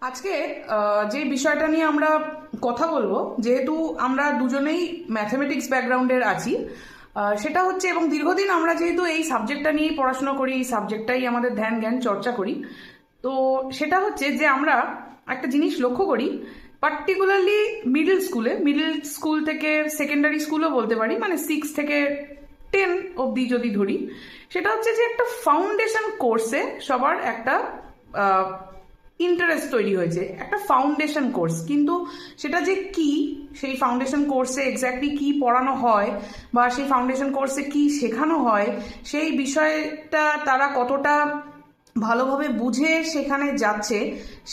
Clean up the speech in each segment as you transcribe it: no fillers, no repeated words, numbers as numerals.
আজকে যে বিষয়টা নিয়ে আমরা কথা বলবো, যেহেতু আমরা দুজনেই ম্যাথমেটিক্স ব্যাকগ্রাউন্ডের আছি, সেটা হচ্ছে, এবং দীর্ঘদিন আমরা যেহেতু এই সাবজেক্টটা নিয়েই পড়াশোনা করি, এই সাবজেক্টটাই আমাদের ধ্যান জ্ঞান চর্চা করি, তো সেটা হচ্ছে যে আমরা একটা জিনিস লক্ষ্য করি, পার্টিকুলারলি মিডল স্কুল থেকে সেকেন্ডারি স্কুলও বলতে পারি, মানে 6 থেকে 10 অবধি যদি ধরি, সেটা হচ্ছে যে একটা ফাউন্ডেশন কোর্সে সবার একটা ইন্টারেস্ট তৈরি হয়েছে, একটা ফাউন্ডেশন কোর্স। কিন্তু সেটা যে কি, সেই ফাউন্ডেশন কোর্সে এক্স্যাক্টলি কি পড়ানো হয় বা সেই ফাউন্ডেশন কোর্সে কি শেখানো হয়, সেই বিষয়টা তারা কতটা ভালোভাবে বুঝে সেখানে যাচ্ছে,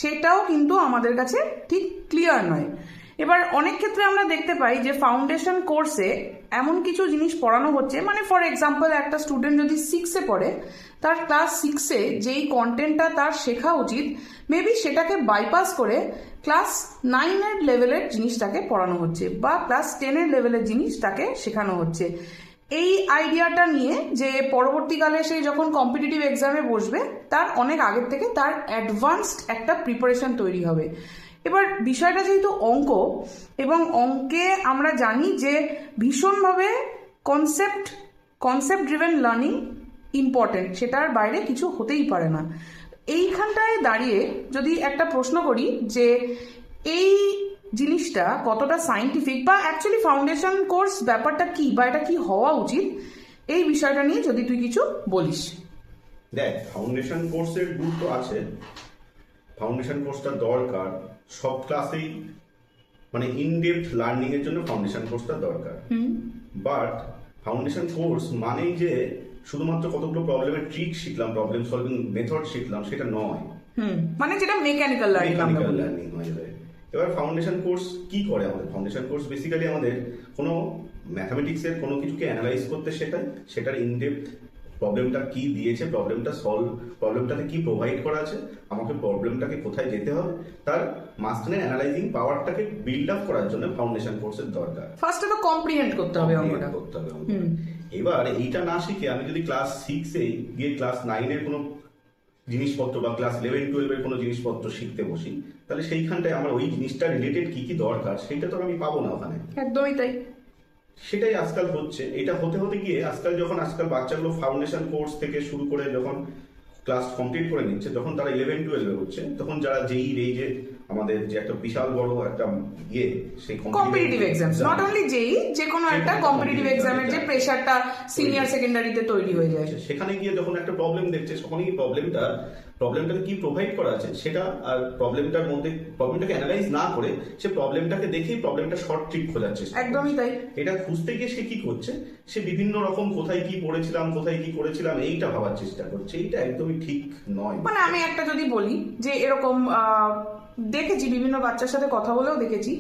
সেটাও কিন্তু আমাদের কাছে ঠিক ক্লিয়ার নয়। এবার অনেক ক্ষেত্রে আমরা দেখতে পাই যে ফাউন্ডেশন কোর্সে এমন কিছু জিনিস পড়ানো হচ্ছে, মানে ফর এক্সাম্পল একটা স্টুডেন্ট যদি 6-এ পড়ে, তার ক্লাস 6-এ যেই কন্টেন্টটা তার শেখা উচিত, মেবি সেটাকে বাইপাস করে ক্লাস 9-এর লেভেলের জিনিসটাকে পড়ানো হচ্ছে বা ক্লাস 10-এর লেভেলের জিনিস তাকে শেখানো হচ্ছে। এই আইডিয়াটা নিয়ে যে পরবর্তীকালে সে যখন কম্পিটিটিভ এক্সামে বসবে, তার অনেক আগের থেকে তার অ্যাডভান্সড একটা প্রিপারেশন তৈরি হবে। এবার বিষয়টা যেহেতু অঙ্ক, এবং অঙ্কে আমরা জানি যে ভীষণভাবে কনসেপ্ট ড্রিভেন লার্নিং ইম্পর্টেন্ট, সেটার বাইরে কিছু হতেই পারে না। এইখানটায় দাঁড়িয়ে যদি একটা প্রশ্ন করি যে এই জিনিসটা কতটা সায়েন্টিফিক, বা অ্যাকচুয়ালি ফাউন্ডেশন কোর্স ব্যাপারটা কি, বা এটা কি হওয়া উচিত, এই বিষয়টা নিয়ে যদি তুই কিছু বলিস। দেখ, ফাউন্ডেশন কোর্সের গুরুত্ব আছে, ফাউন্ডেশন কোর্সটা দরকার সব ক্লাসেই, মানে ইনডেপথ লার্নিং এর জন্য ফাউন্ডেশন কোর্সটা দরকার। বাট ফাউন্ডেশন কোর্স মানেই যে শুধুমাত্র কতগুলো প্রবলেমের ট্রিক শিখলাম, প্রবলেম সলভিং মেথড শিখলাম, সেটা নয়। মানে যেটা মেকানিক্যাল লার্নিং হয়ে যায়। এবার ফাউন্ডেশন কোর্স কি করে আমাদের? ফাউন্ডেশন কোর্স বেসিক্যালি আমাদের কোনো ম্যাথামেটিক্সের কোনো কিছুকে অ্যানালাইজ করতে শেখায়, সেটার ইনডেপথ প্রবলেমটা কি দিয়েছে, প্রবলেমটাতে কি প্রোভাইড করা আছে, আমাকে প্রবলেমটাকে কোথায় যেতে হবে, তার মাঝখানে অ্যানালাইজিং পাওয়ারটাকে বিল্ড আপ করার জন্য ফাউন্ডেশন কোর্সের দরকার। ফার্স্টে তো কম্প্রিহেন্ড করতে হবে অঙ্কটা। এবার এইটা না শিখে আমি যদি ক্লাস 6-এ গিয়ে ক্লাস 9-এর কোনো জিনিসপত্র বা ক্লাস 11-12-এর কোনো জিনিসপত্র শিখতে বসি, তাহলে সেইখানটায় আমার ওই জিনিসটা রিলেটেড কি কি দরকার সেটা তো আমি পাবো না ওখানে। একদমই তাই। সেটাই আজকাল হচ্ছে। এটা হতে হতে গিয়ে আজকাল বাচ্চাগুলো ফাউন্ডেশন কোর্স থেকে শুরু করে যখন ক্লাস কমপ্লিট করে নিচ্ছে, যখন তারা 11-12-এ হচ্ছে, তখন যারা যেই এই যে আমাদের যে একটা বিশাল বড় একটা সেই কম্পিটিটিভ এক্সাম, নট অনলি যেই, যে কোনো একটা কম্পিটিটিভ এক্সামের যে প্রেসারটা সিনিয়র সেকেন্ডারিতে তৈরি হয়ে যায়, সেখানে গিয়ে যখন একটা প্রবলেম দেখছে, তখনই প্রবলেমটাকে কি প্রোভাইড করা আছে সেটা, আর প্রবলেমটাকে অ্যানালাইজ না করে সে প্রবলেমটাকে দেখেই প্রবলেমটা শর্ট ট্রিক খোঁজাচ্ছে। একদমই তাই। এটা খুঁজতে গিয়ে সে কি করছে, সে বিভিন্ন রকম কোথায় কি পড়েছিলাম, কোথায় কি করেছিলাম, এইটা ভাবার চেষ্টা করছে। এইটা একদমই ঠিক নয়। মানে আমি একটা যদি বলি যে এরকম দেখেছি, বিভিন্ন বাচ্চার সাথে কথা বলেও দেখেছি,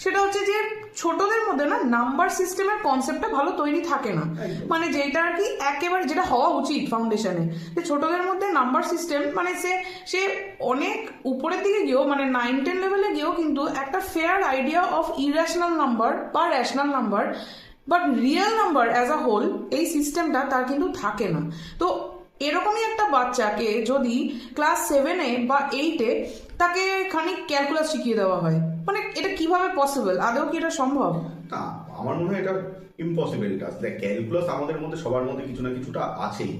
সেটা হচ্ছে যে ছোটদের মধ্যে না নাম্বার সিস্টেমের কনসেপ্টটা ভালো তৈরি থাকে না। মানে যেটা আর কি একেবারে যেটা হওয়া উচিত ফাউন্ডেশনে, যে ছোটদের মধ্যে নাম্বার সিস্টেম, মানে সে অনেক উপরের দিকে গিয়েও, মানে 9-10 লেভেলে গিয়েও কিন্তু একটা fair idea of irrational number বা rational number, but real number as a whole, এই সিস্টেমটা তার কিন্তু থাকে না। তো এরকমই একটা বাচ্চাকে যদি ক্লাস 7-এ বা 8-এ তাকে খানিক ক্যালকুলাস শিখিয়ে দেওয়া হয়, মানে এটা কিভাবে পসিবল? আদৌ কি এটা সম্ভব? না, আমার মনে হয় এটা ইম্পসিবল টাস্ক। ক্যালকুলাস আমাদের মধ্যে সবার মধ্যে কিছু না কিছুটা আছেই।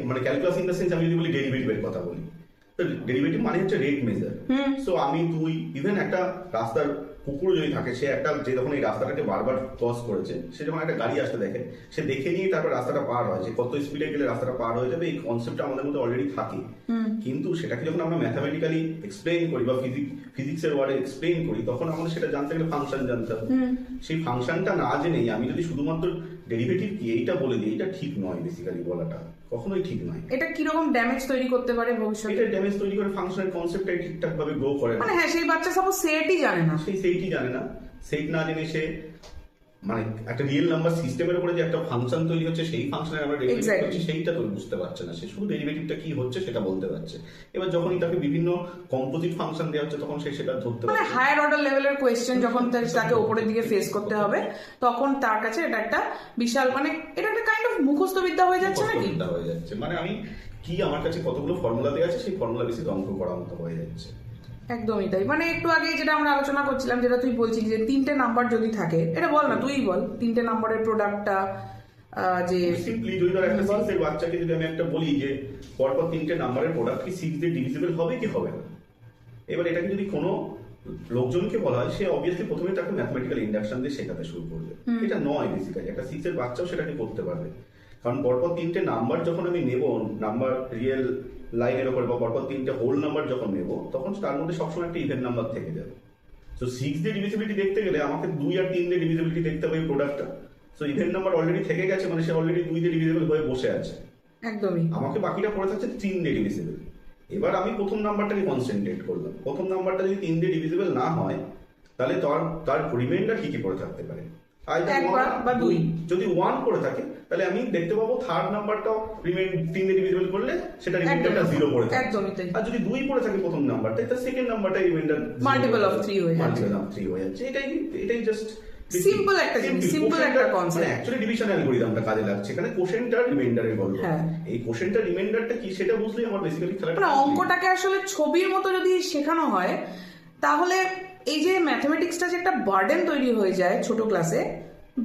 মানে ক্যালকুলাস ইন দ্য সেন্স, আমি যদি বলি ডেরিভেটিভের কথা বলি, তো ডেরিভেটিভ মানে হচ্ছে রেট মেজার। সো আমি, তুই, ইভেন একটা রাস্তার কুকুর যদি থাকে, সে একটা যে যখন এই রাস্তাটাকে বারবার ক্রস করেছে, সে যখন একটা গাড়ি আসতে দেখে, সে দেখে নিয়ে তারপর রাস্তাটা পার হয়, যে কত স্পিডে গেলে রাস্তাটা পার হয়ে যাবে, এই কনসেপ্টটা আমাদের মধ্যে অলরেডি থাকে। কিন্তু সেটাকে যখন আমরা ম্যাথামেটিক্যালি এক্সপ্লেইন করি বা ফিজিক্সের ওয়ার্ডে এক্সপ্লেইন করি, তখন আমাদের সেটা জানতে গেলে ফাংশন জানতে হবে। সেই ফাংশনটা না জেনেই আমি যদি শুধুমাত্র ডেরিভেটিভ কি এইটা বলে দিই, এটা ঠিক নয়। বেসিক্যালি বলাটা কখনোই ঠিক নয়। এটা কিরকম ড্যামেজ তৈরি করতে পারে ভবিষ্যতে? এটা ড্যামেজ তৈরি করে, ফাংশনের কনসেপ্টটাই ঠিকঠাক ভাবে গ্রো করে না। মানে হ্যাঁ, সেই বাচ্চা সাপোজ সেটই জানে না, সেইটই জানে না। সেট না জেনে সে, মানে একটা রিয়েল নাম্বার সিস্টেমের উপরে যে একটা ফাংশন তৈরি হচ্ছে, সেই ফাংশনের আমরা ডেরিভেটিভ করছি, সেইটা তো বুঝতে পারছে না। সে শুধু ডেরিভেটিভটা কি হচ্ছে সেটা বলতে পারছে। এবার যখনই তাকে বিভিন্ন কম্পোজিট ফাংশন দেওয়া হচ্ছে, তখন সে সেটা ধরতে পারছে। মানে হায়ার অর্ডার লেভেলের কোয়েশ্চেন যখন তাকে উপরের দিকে ফেস করতে হবে, তখন তার কাছে এটা একটা বিশাল, মানে এটা একটা কাইন্ড অফ মুখস্থ বিদ্যা হয়ে যাচ্ছে নাকি? বিদ্যা হয়ে যাচ্ছে, মানে আমি কি, আমার কাছে কতগুলো ফর্মুলা দেওয়া আছে, সেই ফর্মুলা বেশি অঙ্ক করার মতো হয়ে যাচ্ছে। একদমই তাই, মানে একটু আগে যেটা আমরা আলোচনা করছিলাম, যেটা তুই বলছিলি যে 3টে নাম্বার যদি থাকে, এটা বল না, তুই বল 3টে নাম্বারের প্রোডাক্টটা যে সিম্পলি যদি ধর একটা 6 এর বাচ্চাকে যদি আমি একটা বলি যে পরপর 3টে নাম্বারের প্রোডাক্ট কি 6 দিয়ে ডিভিজিবল হবে কি হবে না, এবার এটাকে যদি কোনো লোকজনকে বলা হয়, সে অবভিয়াসলি প্রথমে তাকে ম্যাথমেটিক্যাল ইন্ডাকশন দিয়ে শেখাতে শুরু করবে। এটা নয় বেসিক্যালি, একটা 6 এর বাচ্চাও সেটাকে করতে পারবে, কারণ পরপর 3টে নাম্বার যখন আমি নেব, নাম্বার রিয়েল লাইনের ওপরে বা পরপর 3টে হোল নাম্বার যখন নেব, তখন তার মধ্যে সবসময় একটা ইভেন নাম্বার থেকে যাবে। সো 6 দিয়ে ডিভিজিবিলিটি দেখতে গেলে আমাকে 2 আর 3 দিয়ে ডিভিজিবিলিটি দেখতে হবে এই প্রোডাক্টটা। সো ইভেন নাম্বার অলরেডি থেকে গেছে, মানে সে অলরেডি 2 দিয়ে ডিভিজিবল হয়ে বসে আছে, একদমই আমাকে বাকিটা পড়ে থাকছে 3 দিয়ে ডিভিজিবল। এবার আমি প্রথম নাম্বারটাকে কনসেন্ট্রেট করলাম, প্রথম নাম্বারটা যদি 3 দিয়ে ডিভিজিবল না হয়, তাহলে তার রিমাইন্ডার কি কি পড়ে থাকতে পারে, বা 2। যদি 1 পড়ে থাকে তাহলে আমি দেখতে পাবো থার্ড নাম্বারটাও 3 দিয়ে ডিভিজিবল করলে সেটা রিমাইন্ডারটা 0 পড়ে থাকে। একদমই তাই। আর যদি 2 পড়ে থাকে প্রথম নাম্বারটা, তাহলে সেকেন্ড নাম্বারটা রিমাইন্ডার মাল্টিপল অফ 3 হয়ে যাচ্ছে। মাল্টিপল অফ 3 হয়ে যাচ্ছে। এটাই জাস্ট সিম্পল একটা জিনিস, সিম্পল একটা কনসেপ্ট। অ্যাকচুয়ালি ডিভিশন অ্যালগরিদমটা কাজে লাগছে এখানে, কোশেন্ট আর রিমাইন্ডারের গল্প। হ্যাঁ। এই কোশেন্ট আর রিমাইন্ডারটা কি সেটা বুঝলেই আমার বেসিক্যালি খেলাটা মানে অঙ্কটাকে আসলে ছবির মতো যদি শেখানো হয়, তাহলে এই যে ম্যাথমেটিক্সটা যে একটা বার্ডেন তৈরি হয়ে যায় ছোট ক্লাসে,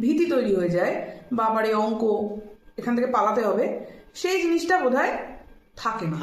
ভীতি তৈরি হয়ে যায়, বাবার এই অঙ্ক এখান থেকে পালাতে হবে, সেই জিনিসটা বোধহয় থাকে না।